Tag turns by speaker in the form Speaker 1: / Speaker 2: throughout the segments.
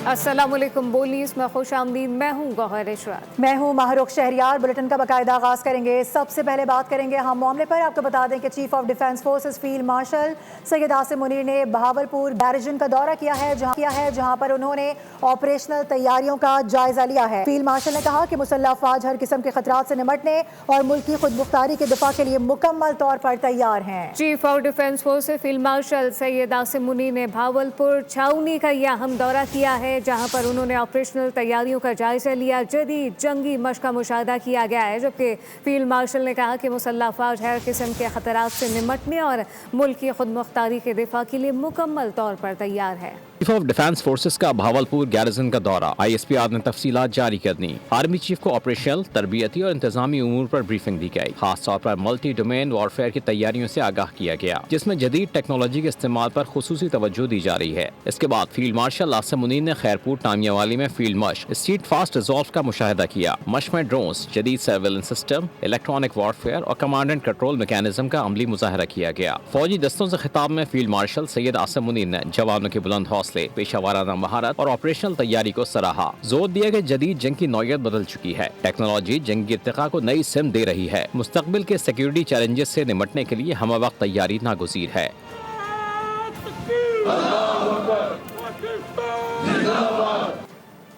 Speaker 1: अस्सलामुअलैकुम बोलीस में खुश आमदीद। मैं हूँ गौहर इशरात।
Speaker 2: मैं हूँ माहरुख शहरियार। बुलेटिन का बाकायदा आगाज़ करेंगे। सबसे पहले बात करेंगे हम मामले पर। आपको बता दें कि chief of defence forces field marshal Syed Asim Munir ने बहावलपुर बैरिजन का दौरा किया है जहाँ पर उन्होंने ऑपरेशनल तैयारियों का जायजा लिया है। फील्ड मार्शल ने कहा कि मुसल्लह अफवाज हर किस्म के खतरात से निमटने और मुल्क की खुद मुख्तारी के दिफा के लिए मुकम्मल तौर पर तैयार हैं।
Speaker 1: Chief of defence forces field marshal Syed Asim Munir ने बहावलपुर छावनी का यह अहम दौरा किया है, जहां पर उन्होंने ऑपरेशनल तैयारियों का जायजा लिया। जदीद जंगी मशक का मुशाहिदा किया गया है, जबकि फील्ड मार्शल ने कहा कि मुसल्लह अफवाज हर किस्म के खतरात से निमटने और मुल्क की खुद मुख्तारी के दिफा के लिए मुकम्मल तौर पर तैयार है।
Speaker 3: चीफ ऑफ डिफेंस फोर्सेस का बहावलपुर गैरिजन का दौरा। ISPR ने तफसीलात जारी कर दी। आर्मी चीफ को ऑपरेशनल, तरबियती और इंतजामी उमूर पर ब्रीफिंग दी गई। खास तौर पर मल्टी डोमेन वॉरफेयर की तैयारियों से आगाह किया गया, जिसमें जदीद टेक्नोलॉजी के इस्तेमाल पर खुसूसी तवज्जो दी जा रही है। इसके बाद फील्ड मार्शल आसिम मुनीर ने खैरपुर टामियावाली में फील्ड मश्क स्ट्रीट फास्ट रिजॉल्व का मुशाहिदा किया। मश्क में ड्रोन्स, जदीद सर्वेलेंस सिस्टम, इलेक्ट्रॉनिक वॉरफेयर और कमांड एंड कंट्रोल मैकेनिज्म का अमली मुजाहरा किया गया। फौजी दस्तों से खिताब में फील्ड मार्शल सैयद आसिम मुनीर ने जवानों के बुलंद हौसले, पेशावाराना महारत और ऑपरेशनल तैयारी को सराहा। जोर दिया कि जदीद जंग की नौयत बदल चुकी है। टेक्नोलॉजी जंगी इर्तिका को नई सिम दे रही है। मुस्तकबिल के सिक्योरिटी चैलेंजेस से निमटने के लिए हम वक्त तैयारी नागुज़ीर है।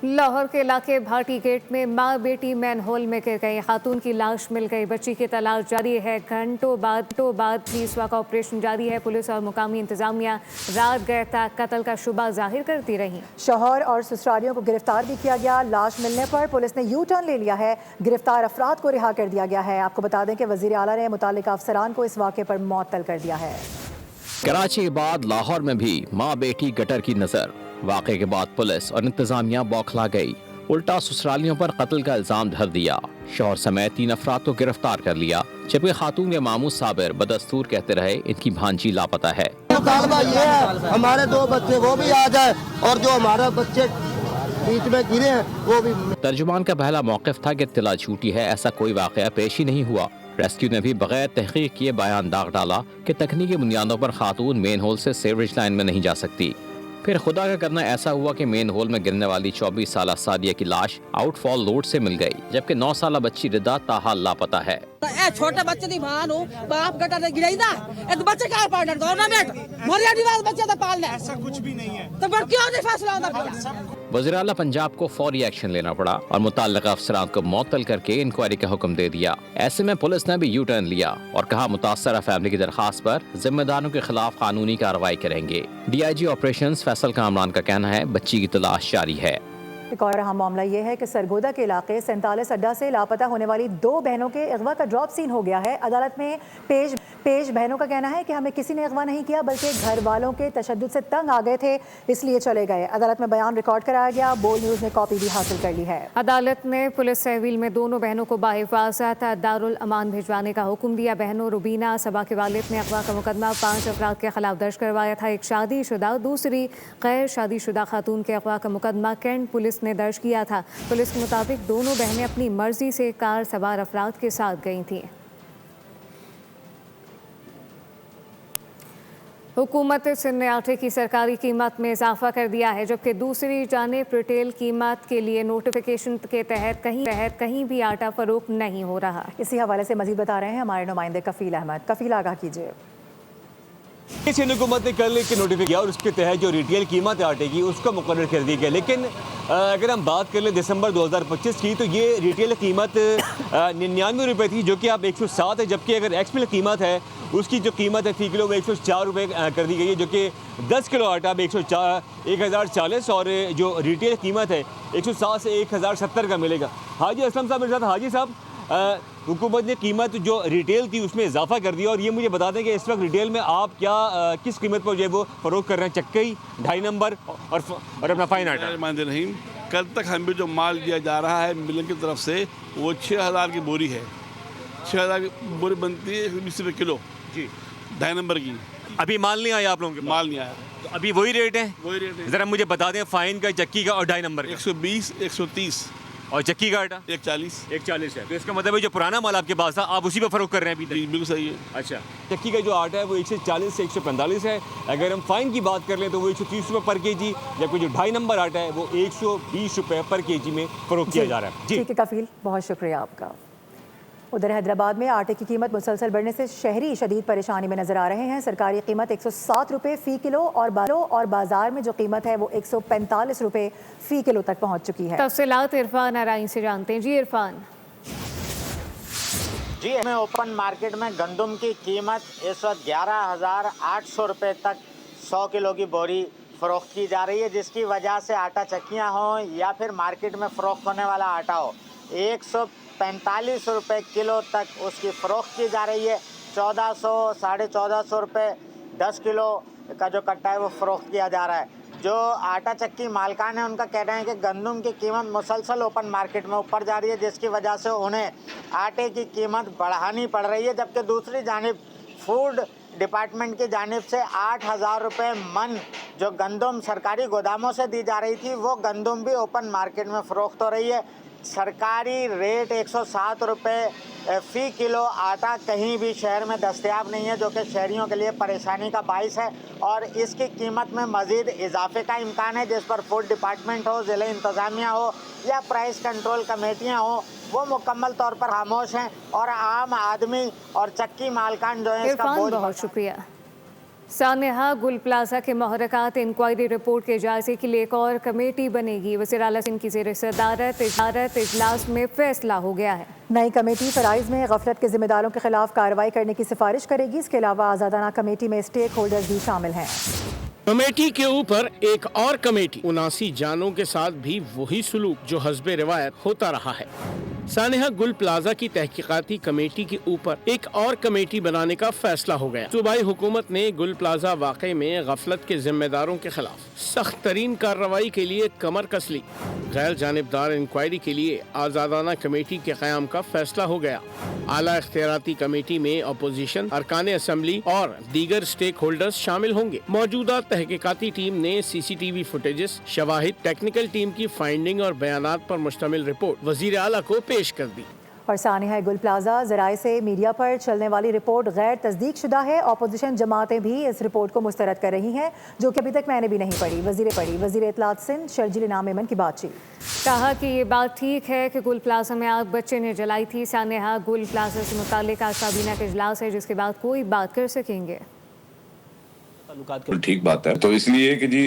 Speaker 1: लाहौर के इलाके भाटी गेट में माँ बेटी मैन होल में गिर गई। खातून की लाश मिल गई। बच्ची की तलाश जारी है। घंटों बाद भी इस वक्त ऑपरेशन जारी है। पुलिस और मुकामी इंतजामिया रात गए तक कत्ल का शुबा जाहिर करती रही।
Speaker 2: शौहर और ससुरालियों को गिरफ्तार भी किया गया। लाश मिलने पर पुलिस ने यू टर्न ले लिया है। गिरफ्तार अफराद को रिहा कर दिया गया है। आपको बता दें कि वजीर आला ने मुतालिका अफसरान को इस वाक़े पर मुअत्तल कर दिया है।
Speaker 3: कराची के बाद लाहौर में भी माँ बेटी गटर की नजर। वाक़े के बाद पुलिस और इंतजामिया बौखला गई। उल्टा ससुरालियों पर कत्ल का इल्जाम धर दिया। शौहर समेत 3 अफराद को गिरफ्तार कर लिया, जबकि खातून के मामू साबिर बदस्तूर कहते रहे इनकी भांजी लापता है।
Speaker 4: मुतालबा ये है हमारे 2 बच्चे वो भी आ जाए और जो हमारे बच्चे बीच में गिरे हैं वो भी।
Speaker 3: तर्जुमान का पहला मौक़िफ़ था कि इत्तला झूठी है, ऐसा कोई वाक़या पेश ही नहीं हुआ। रेस्क्यू ने भी बगैर तहकीक किए बयान दाग डाला कि तकनीकी बुनियादों पर खातून मेन होल से सीवरेज लाइन में नहीं जा सकती। फिर खुदा का करना ऐसा हुआ कि मेन होल में गिरने वाली 24 साला सादिया की लाश आउटफॉल रोड से मिल गई, जबकि 9 साला बच्ची रिदा ताहाल लापता है।
Speaker 5: छोटे बच्चे दी भान हो बाप गटर ने गिराई दा ए बच्चे का पार्टनर गवर्नमेंट मरिया दिवास बच्चे दा पालने ऐसा कुछ भी नहीं है तो पर क्यों नहीं फैसला होता।
Speaker 3: वज़ीर आला पंजाब को फौरी एक्शन लेना पड़ा और मुताल्लिक़ा अफसरान को मुअत्तल करके इंक्वायरी का हुक्म दे दिया। ऐसे में पुलिस ने भी यू टर्न लिया और कहा मुतासरा फैमिली की दरखास्त पर जिम्मेदारों के खिलाफ कानूनी कार्रवाई करेंगे। DIG ऑपरेशंस फैसल कामरान का कहना है बच्ची की तलाश जारी है।
Speaker 2: एक और अहम मामला ये है कि सरगोदा के इलाके 47 अड्डा से लापता होने वाली 2 बहनों के अगवा का ड्रॉप सीन हो गया है। अदालत में पेश बहनों का कहना है कि हमें किसी ने अगवा नहीं किया, बल्कि घर वालों के तशद्दुद से तंग आ गए थे, इसलिए चले गए। अदालत में बयान रिकॉर्ड कराया गया। बोल न्यूज़ ने कॉपी भी हासिल कर ली है।
Speaker 1: अदालत ने पुलिस तहवील में दोनों बहनों को बाहिफाजत दारुल अमान भिजवाने का हुक्म दिया। बहनों रुबीना सबा के वालिद ने अगवा का मुकदमा 5 अफराद के खिलाफ दर्ज करवाया था। एक शादीशुदा, दूसरी गैर शादीशुदा खातून के अगवा का मुकदमा कैंट पुलिस ने दर्ज किया था। पुलिस के मुताबिक दोनों बहनें अपनी मर्जी से कार सवार अफराद के साथ गई थीं। हुकूमत सिंध ने आटे की सरकारी कीमत में इजाफा कर दिया है, जबकि दूसरी जानिब रिटेल कीमत के लिए नोटिफिकेशन के तहत कहीं भी आटा फरोख्त नहीं हो रहा।
Speaker 2: इसी हवाले से मजीद बता रहे हैं हमारे नुमाइंदे कफील अहमद। कफील, आगाह कीजिए।
Speaker 6: सिंध हुकूमत ने कल एक नोटिफिकेशन किया और उसके तहत जो रिटेल कीमत है आटे की उसका मुकर्रर कर दी गई। लेकिन अगर हम बात कर लें दिसंबर 2025 की तो ये रिटेल कीमत 99 रुपये थी, जो कि अब 107 है, जबकि अगर एक्सपोर्ट कीमत है उसकी जो कीमत है फी किलो वो 104 रुपये कर दी गई है, जो कि 10 किलो आटा अब 1040 और जो रिटेल कीमत है 107 से 1070 का मिलेगा। हाजी असलम साहब मेरे साथ। हाजी साहब, हुकूमत ने कीमत जो रिटेल थी उसमें इजाफा कर दिया और ये मुझे बता दें कि इस वक्त रिटेल में आप क्या किस कीमत पर जो है वो फ़रोख्त कर रहे हैं, चक्की, 2.5 नंबर और अपना फाइन आटा?
Speaker 7: रहीम, कल तक हमें जो माल दिया जा रहा है मिल की तरफ से वो 6000 की बोरी है। 6000 की बोरी बनती है 120 रुपये किलो जी, 2.5 नंबर की।
Speaker 6: अभी माल नहीं आया आप लोगों के?
Speaker 7: माल नहीं आया
Speaker 6: तो अभी वही रेट है?
Speaker 7: वही रेट है।
Speaker 6: ज़रा मुझे बता दें फाइन का, चक्की का और 2.5 नंबर का।
Speaker 7: 120, 130
Speaker 6: और चक्की का आटा
Speaker 7: 140।
Speaker 6: 140 है। तो इसका मतलब है जो पुराना माल आपके पास था आप उसी पे फरोख्त कर रहे हैं अभी
Speaker 7: जी
Speaker 6: तक?
Speaker 7: बिल्कुल सही है।
Speaker 6: अच्छा, चक्की का जो आटा है वो 140 से 145 है। अगर हम फाइन की बात कर लें तो वो 130 रुपये पर केजी, जबकि जो 2.5 नंबर आटा है वो 120 रुपये पर केजी में फरोख्त किया जा रहा है। जी
Speaker 2: ठीक है कफील, बहुत शुक्रिया आपका। उधर हैदराबाद में आटे की कीमत मुसलसल बढ़ने से शहरी शदीद परेशानी में नजर आ रहे हैं। सरकारी कीमत 107 रुपये फ़ी किलो और बाजार में जो कीमत है वो 145 रुपये फ़ी किलो तक पहुंच चुकी है।
Speaker 1: तफसीलात इरफान आराइन से जानते हैं। जी इरफान।
Speaker 8: जी हमें ओपन मार्केट में गंदम की कीमत इस वक्त 11,800 रुपये तक 100 किलो की बोरी फ़रोख्त की जा रही है, जिसकी वजह से आटा चक्कियाँ हों या फिर मार्केट में फ़रोख्त होने वाला आटा हो 145 रुपये किलो तक उसकी फ़रोख्त की जा रही है। 1400 1450 रुपये 10 किलो का जो कट्टा है वो फ़रोख्त किया जा रहा है। जो आटा चक्की मालकान है उनका कहना है कि गंदम की कीमत मुसलसल ओपन मार्केट में ऊपर जा रही है, जिसकी वजह से उन्हें आटे की कीमत बढ़ानी पड़ रही है। जबकि दूसरी जानिब फूड डिपार्टमेंट की जानिब से 8,000 रुपये मन जो गंदम सरकारी गोदामों से दी जा रही थी वो गंदम भी ओपन मार्केट में फ़रोख्त हो रही है। सरकारी रेट 107 रुपये फ़ी किलो आटा कहीं भी शहर में दस्तयाब नहीं है, जो कि शहरियों के लिए परेशानी का बाइस है और इसकी कीमत में मज़ीद इजाफे का इम्कान है, जिस पर फूड डिपार्टमेंट हो, ज़िला इंतज़ामिया हो या प्राइस कंट्रोल कमेटियाँ हो वो मुकम्मल तौर पर खामोश हैं और आम आदमी और चक्की मालकान जो है इसका बोझ।
Speaker 1: बहुत शुक्रिया। सानेहा गुल प्लाजा के महरकात इंक्वायरी रिपोर्ट के जायजे के लिए एक और कमेटी बनेगी। वज़ीर आला सिंध की ज़ेर सदारत इजलास में फैसला हो गया है।
Speaker 2: नई कमेटी फ़राइज़ में गफलत के जिम्मेदारों के खिलाफ कार्रवाई करने की सिफारिश करेगी। इसके अलावा आज़ादाना कमेटी में स्टेक होल्डर्स भी शामिल हैं।
Speaker 9: कमेटी के ऊपर एक और कमेटी 79 जानों के साथ भी वही सुलूक जो हस्बे रिवायत होता रहा है। सानेहा गुल प्लाजा की तहकीकाती कमेटी के ऊपर एक और कमेटी बनाने का फैसला हो गया। सूबाई हुकूमत ने गुल प्लाजा वाक़े में गफलत के जिम्मेदारों के खिलाफ सख्त तरीन कार्रवाई के लिए कमर कस ली। गैर जानिबदार इंक्वायरी के लिए आज़ादाना कमेटी के क़याम का फैसला हो गया। आला इख्तियाराती कमेटी में अपोजिशन, अरकान असम्बली और दीगर स्टेक होल्डर्स शामिल होंगे। मौजूदा तहकीकाती टीम ने CCTV फुटेजेस, शवाहिद, टेक्निकल टीम की फाइंडिंग और बयानात पर मुश्तमिल रिपोर्ट वज़ीर आला को पेश कर दी।
Speaker 2: और सानेहा गुल प्लाजा ज़राए से मीडिया पर चलने वाली रिपोर्ट गैर तस्दीक शुदा है। अपोजिशन जमातें भी इस रिपोर्ट को मुस्तरद कर रही हैं, जो कि अभी तक मैंने भी नहीं पढ़ी। वज़ीर इत्तलात सिंध शर्जील नाम मेमन की बातचीत।
Speaker 1: कहा कि ये बात ठीक है कि गुल प्लाजा में आग बच्चे ने जलाई थी। सानेहा गुल प्लाजा से मुताल्लिक आज काबीना का इजलास है, जिसके बाद कोई बात कर सकेंगे।
Speaker 10: ठीक बात है, तो इसलिए कि जी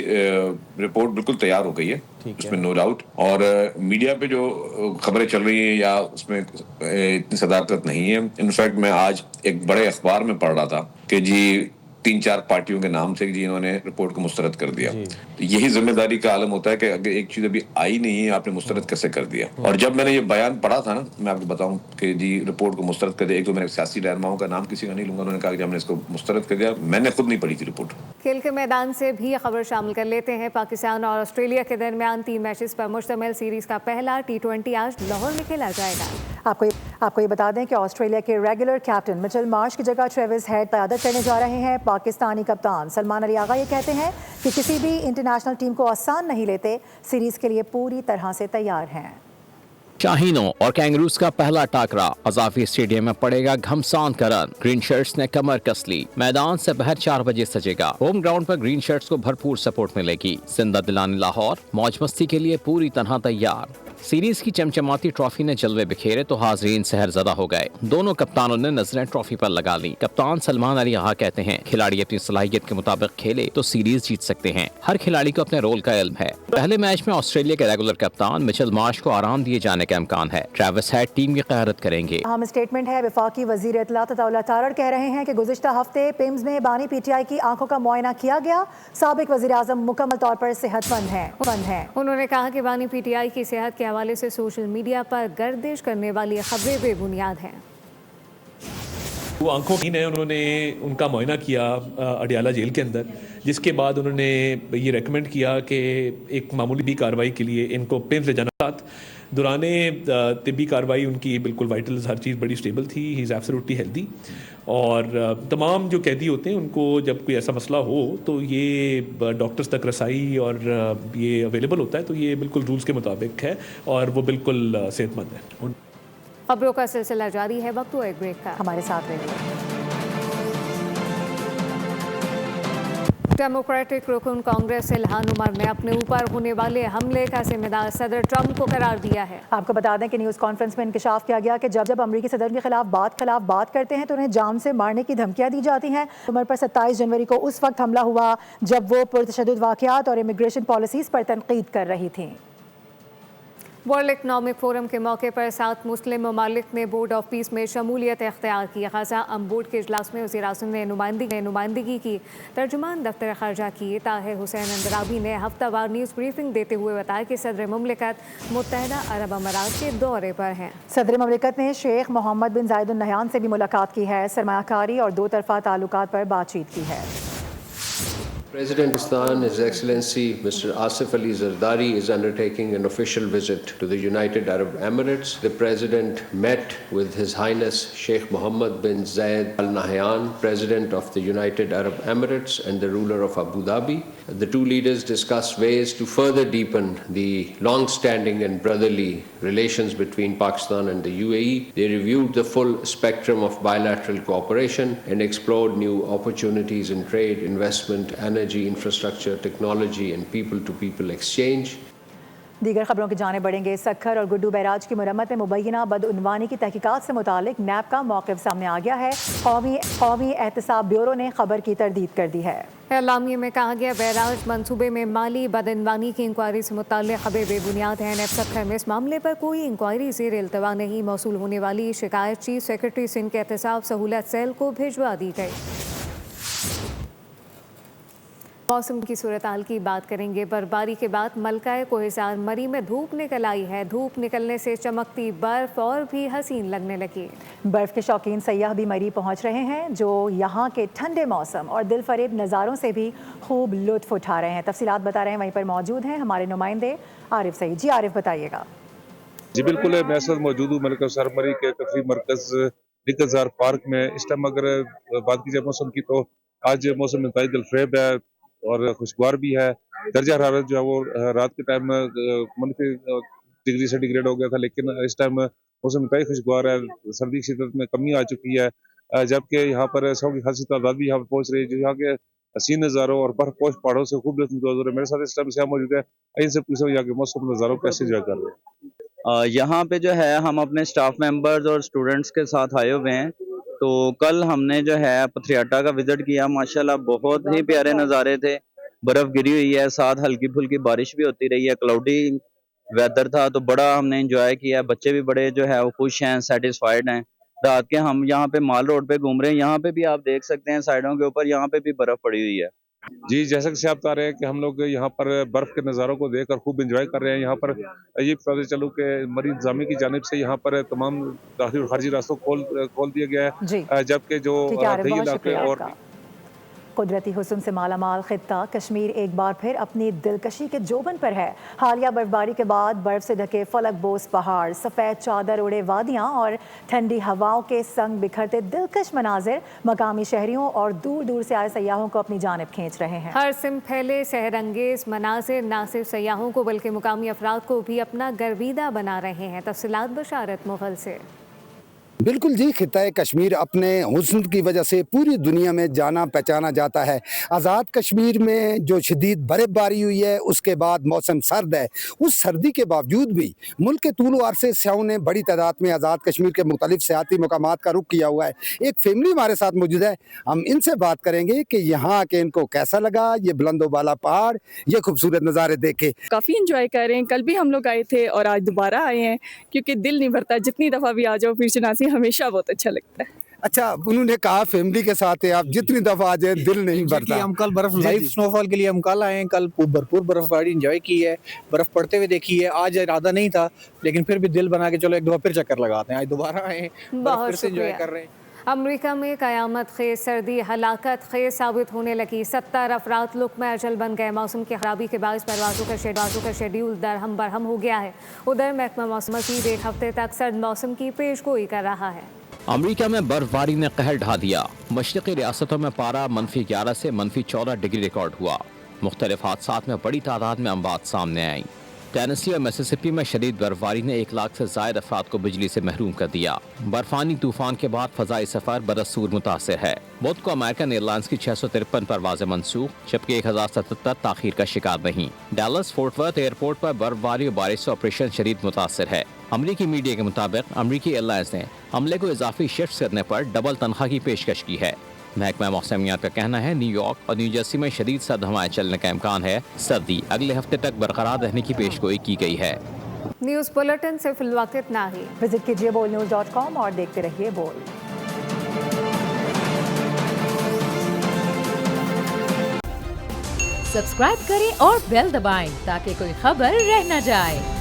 Speaker 10: रिपोर्ट बिल्कुल तैयार हो गई है, उसमें नो डाउट। और मीडिया पे जो खबरें चल रही हैं या उसमें इतनी सदाकत नहीं है। इनफैक्ट मैं आज एक बड़े अखबार में पढ़ रहा था कि जी 3-4 पार्टियों के नाम से जी इन्होंने रिपोर्ट को मुस्तरद कर दिया। तो यही जिम्मेदारी का आलम होता है कि अगर एक चीज अभी आई नहीं है आपने मुस्तरद कैसे कर दिया। और जब मैंने ये बयान पढ़ा था ना, मैं आपको बताऊं कि जी रिपोर्ट को मुस्तरद कर दिया, एक तो मैंने सियासी रहनुमाओं का नाम किसी का नहीं लूंगा, उन्होंने कहा कि हमने इसको मुस्तरद कर दिया। मैंने खुद नहीं पढ़ी थी रिपोर्ट।
Speaker 1: खेल के मैदान से भी खबर शामिल कर लेते हैं। पाकिस्तान और ऑस्ट्रेलिया के दरमियान 3 मैचेस पर मुश्तमिल सीरीज का पहला T20 आज लाहौर में खेला जाएगा।
Speaker 2: आपको ये बता दें कि ऑस्ट्रेलिया के रेगुलर कैप्टन मिचेल मार्श की जगह ट्रेविस हेड क़यादत करने जा रहे हैं। पाकिस्तानी कप्तान सलमान अली आगा ये कहते हैं कि किसी भी इंटरनेशनल टीम को आसान नहीं लेते, सीरीज के लिए पूरी तरह से तैयार हैं।
Speaker 3: शाहीनों और कैंगरूज का पहला टाकरा अजाफी स्टेडियम में पड़ेगा घमसान का रन। ग्रीन शर्ट्स ने कमर कस ली। मैदान दोपहर 4 बजे सजेगा। होम ग्राउंड पर ग्रीन शर्ट्स को भरपूर सपोर्ट मिलेगी। जिंदा दिलाने लाहौर मौज मस्ती के लिए पूरी तरह तैयार। सीरीज की चमचमाती ट्रॉफी ने जलवे बिखेरे तो हाजरीन सहरजदा हो गए। दोनों कप्तानों ने नजरें ट्रॉफी पर लगा ली। कप्तान सलमान अली आगा कहते हैं खिलाड़ी अपनी सलाहियत के मुताबिक खेले तो सीरीज जीत सकते हैं। हर खिलाड़ी को अपने रोल का इल्म है। पहले मैच में ऑस्ट्रेलिया के रेगुलर कप्तान मिचेल मार्श को आराम दिए जाने का इम्कान है। ट्रेविस हेड टीम की क़यादत करेंगे।
Speaker 2: अहम स्टेटमेंट है। वफाकी वजीर इत्तलात अताउल्लाह तारड़ कह रहे हैं कि गुज़िश्ता हफ्ते पिम्स में बानी PTI की आंखों का मुआयना किया गया। साबिक वज़ीर आज़म मुकम्मल तौर पर सेहतमंद हैं।
Speaker 1: उन्होंने कहा कि बानी PTI की सेहत के हवाले से सोशल मीडिया पर गर्दिश करने वाली खबरें बेबुनियाद हैं।
Speaker 11: वो आंखों की ने उन्होंने उनका मुआयना किया अडियाला जेल के अंदर, जिसके बाद उन्होंने ये रेकमेंड किया कि एक मामूली भी कार्रवाई के लिए इनको पिम्स ले जाना। साथ दौरान तिब्बी कार्रवाई उनकी बिल्कुल वाइटल्स हर चीज़ बड़ी स्टेबल थी। ही इज़ एब्सोल्युटली हेल्दी और तमाम जो कैदी होते हैं उनको जब कोई ऐसा मसला हो तो ये डॉक्टर्स तक रसाई और ये अवेलेबल होता है, तो ये बिल्कुल रूल्स के मुताबिक है और वो बिल्कुल सेहतमंद है।
Speaker 1: खबरों का सिलसिला जारी है, वक्त हुआ एक ब्रेक का।
Speaker 2: हमारे साथ रहिए।
Speaker 1: डेमोक्रेटिक रुकन कांग्रेस इल्हान उमर ने अपने ऊपर होने वाले हमले का जिम्मेदार सदर ट्रंप को करार दिया है।
Speaker 2: आपको बता दें कि न्यूज़ कॉन्फ्रेंस में इंकशाफ किया गया कि जब अमरीकी सदर के खिलाफ बात करते हैं तो उन्हें जान से मारने की धमकियां दी जाती हैं। उमर पर 27 जनवरी को उस वक्त हमला हुआ जब वो पुरतशद्दुद वाक़यात और इमिग्रेशन पॉलिसीज पर तनकीद कर रही थी।
Speaker 1: वर्ल्ड इकनॉमिक फोरम के मौके पर 7 मुस्लिम ममालिक ने बोर्ड ऑफ पीस में शमूलियत इख्तियार की। ग़ज़ा बोर्ड के इजलास में वज़ीर-ए-आज़म ने नुमाइंदगी की। तर्जुमान दफ्तर ख़ारजा की ताहिर हुसैन अंदराबी ने हफ्तावार न्यूज़ ब्रीफिंग देते हुए बताया कि सदर मुमलिकत मुत्तहदा अरब अमारात के दौरे पर हैं।
Speaker 2: सदर मुमलिकत ने शेख मोहम्मद बिन जायद अल नहयान से भी मुलाकात की है, सरमायाकारी और दो तरफ़ा ताल्लुकात पर बातचीत की है।
Speaker 12: President Pakistan, His Excellency Mr. Asif Ali Zardari is undertaking an official visit to the United Arab Emirates. The President met with His Highness Sheikh Mohammed bin Zayed Al Nahyan, President of the United Arab Emirates and the ruler of Abu Dhabi. The two leaders discussed ways to further deepen the long-standing and brotherly relations between Pakistan and the UAE. They reviewed the full spectrum of bilateral cooperation and explored new opportunities in trade, investment, energy, infrastructure, technology and people-to-people exchange.
Speaker 2: दीगर खबरों की जाने बढ़ेंगे। सक्खर और Guddu barrage की मुरम्मत में मुबैना बदउनवानी की तहकीकात से मुतालिक नैब का मौक़िफ़ सामने आ गया है। कौमी एहतसाब ब्यूरो ने खबर की तरदीद कर दी है।
Speaker 1: एलामिया में कहा गया बैराज मंसूबे में माली बदइनवानी की इंक्वायरी से मुताल्लिक़ खबरें बेबुनियाद हैं। नैब सक्खर में इस मामले पर कोई इंक्वायरी ज़ेर इल्तवा नहीं। मौसूल होने वाली शिकायत चीफ सेक्रेटरी सिंध के एहतसाब सहूलत सेल को भिजवा दी गई। मौसम की सूरत हाल की बात करेंगे। बर्फबारी के बाद मलकाए कोहिजार मरी में धूप निकल आई है। धूप निकलने से चमकती बर्फ और भी हसीन लगने लगी।
Speaker 2: बर्फ के शौकीन सयाह भी मरी पहुंच रहे हैं, जो यहाँ के ठंडे मौसम और दिलफरेब नज़ारों से भी खूब लुत्फ उठा रहे हैं। तफसीलात बता रहे हैं, वहीं पर मौजूद हैं हमारे नुमाइंदे आरिफ सईद। जी आरिफ, बताइएगा।
Speaker 13: जी बिल्कुल, मैं इस वक्त मौजूद हूँ मलकाए मरी के तफरीह मरकज़ निकलजार पार्क में। इस टाइम अगर बात की जाए मौसम की तो आज मौसम इंतहाई दिलफरेब है और खुशगवार भी है। दर्जा हरारत जो है वो रात के टाइम -डिग्री सेंटीग्रेड हो गया था, लेकिन इस टाइम मौसम इंतहाई खुशगवार है। सर्दी की शिद्दत में कमी आ चुकी है, जबकि यहाँ पर सौ की खासी तादाद भी यहाँ पर पहुँच रही है, जो यहाँ के हसीन नज़ारों और बर्फपोश पहाड़ों से खूब लुत्फ़ अंदोज़ हो रहे हैं। मेरे साथ इस टाइम से मौजूद है, इनसे पूछो यहाँ के मौसम नज़ारों कैसे इंजॉय कर रहे हैं।
Speaker 14: यहाँ पे जो है हम अपने स्टाफ मेंबर्स और स्टूडेंट्स के साथ आए हुए हैं। तो कल हमने जो है पथरियाटा का विजिट किया। माशाल्लाह बहुत ही प्यारे नज़ारे थे। बर्फ गिरी हुई है, साथ हल्की फुल्की बारिश भी होती रही है, क्लाउडी वेदर था, तो बड़ा हमने एंजॉय किया। बच्चे भी बड़े जो है वो खुश हैं, सेटिस्फाइड हैं। रात के हम यहाँ पे माल रोड पे घूम रहे हैं। यहाँ पे भी आप देख सकते हैं साइडों के ऊपर यहाँ पे भी बर्फ पड़ी हुई है।
Speaker 13: जी, जैसा कि आप बता रहे हैं कि हम लोग यहाँ पर बर्फ के नज़ारों को देखकर खूब एंजॉय कर रहे हैं। यहाँ पर ये पता चलूँ कि मरी इंतजामिया की जानिब से यहाँ पर तमाम दाखिल और खारजी रास्तों खोल दिया गया है, जबकि जो इलाके और
Speaker 2: कुदरती हुस्न से मालामाल खित्ता कश्मीर एक बार फिर अपनी दिलकशी के जोबन पर है। हालिया बर्फबारी के बाद बर्फ से ढके फलक बोस पहाड़, सफ़ेद चादर उड़े वादियाँ और ठंडी हवाओं के संग बिखरते दिलकश मनाजिर मकामी शहरियों और दूर दूर से आए सयाहों को अपनी जानिब खींच रहे हैं।
Speaker 1: हर सिम फैले सहरंगेज मनाजिर न सिर्फ सयाहों को बल्कि मुकामी अफराद को भी अपना गर्विदा बना रहे हैं। तफसीलात बशारत मुगल से।
Speaker 15: बिल्कुल जी, खित्ता कश्मीर अपने हुस्न की वजह से पूरी दुनिया में जाना पहचाना जाता है। आज़ाद कश्मीर में जो शदीद बर्फबारी हुई है, उसके बाद मौसम सर्द है। उस सर्दी के बावजूद भी मुल्क के तूल अरसे स्याहों ने बड़ी तादाद में आज़ाद कश्मीर के मुख्तलिफ सियाती मकामात का रुख किया हुआ है। एक फैमिली हमारे साथ मौजूद है, हम इनसे बात करेंगे कि यहाँ आके इनको कैसा लगा, ये बुलंदो बाला पहाड़, ये खूबसूरत नज़ारे देखे।
Speaker 16: काफ़ी इंजॉय कर रहे हैं। कल भी हम लोग आए थे और आज दोबारा आए हैं, क्योंकि दिल नहीं भरता, जितनी दफ़ा भी आ जाओ फिर शनासी हमेशा बहुत अच्छा लगता है।
Speaker 15: अच्छा, उन्होंने कहा फैमिली के साथ है, आप जितनी दफा आ जाए दिल नहीं भरता।
Speaker 17: हम कल बर्फ लाइव स्नोफॉल के लिए हम कल आए हैं, कल भरपूर बर्फबारी एंजॉय की है, बर्फ पड़ते हुए देखी है। आज इरादा नहीं था, लेकिन फिर भी दिल बना के चलो एक दो फिर चक्कर लगाते हैं। आज दोबारा आए हैं, फिर से एंजॉय कर रहे हैं।
Speaker 1: अमेरिका में क़यामत खेज सर्दी हलाकत खेज साबित होने लगी। 70 अफराद लुक में अजल बन गए। मौसम की खराबी के बायस परवाज़ों का शेड्यूल दरहम बरहम हो गया है। उधर महकमा मौसम मज़ीद एक हफ्ते तक सर्द मौसम की पेशगोई कर रहा है।
Speaker 3: अमेरिका में बर्फबारी ने कहर ढा दिया। मशरक़ी रियासतों में पारा -11 से -14 डिग्री रिकॉर्ड हुआ। मुख्तलिफ हादसात में बड़ी तादाद में अमवात सामने आई। टेनेसी और मिसिसिपी में शदीद बर्फबारी ने 1 लाख से ज़ायद अफराद को बिजली से महरूम कर दिया। बर्फानी तूफान के बाद फ़ज़ाई सफ़र बदस्तूर मुतासिर है। बुध को अमेरिकन एयरलाइंस की 653 परवाज़ें मनसूख, जबकि 1077 ताख़ीर का शिकार नहीं। डैलस फोर्ट वर्थ एयरपोर्ट पर बर्फबारी और बारिश से ऑपरेशन शदीद मुतासिर है। अमरीकी मीडिया के मुताबिक अमरीकी एयरलाइंस ने अमले को इजाफी शिफ्ट करने पर डबल तनख्वाह की पेशकश की है। महकमा मौसमियात का कहना है न्यूयॉर्क और न्यू जर्सी में शदीद सर्द हवाएं चलने का इम्कान है। सर्दी अगले हफ्ते तक बरकरार रहने की पेशगोई की गई है।
Speaker 1: न्यूज़ बुलेटिन से फिलवक्त इतना ही।
Speaker 2: विजिट कीजिए bolnews.com और देखते रहिए बोल।
Speaker 18: सब्सक्राइब करें और बेल दबाएं ताकि कोई खबर रह न जाए।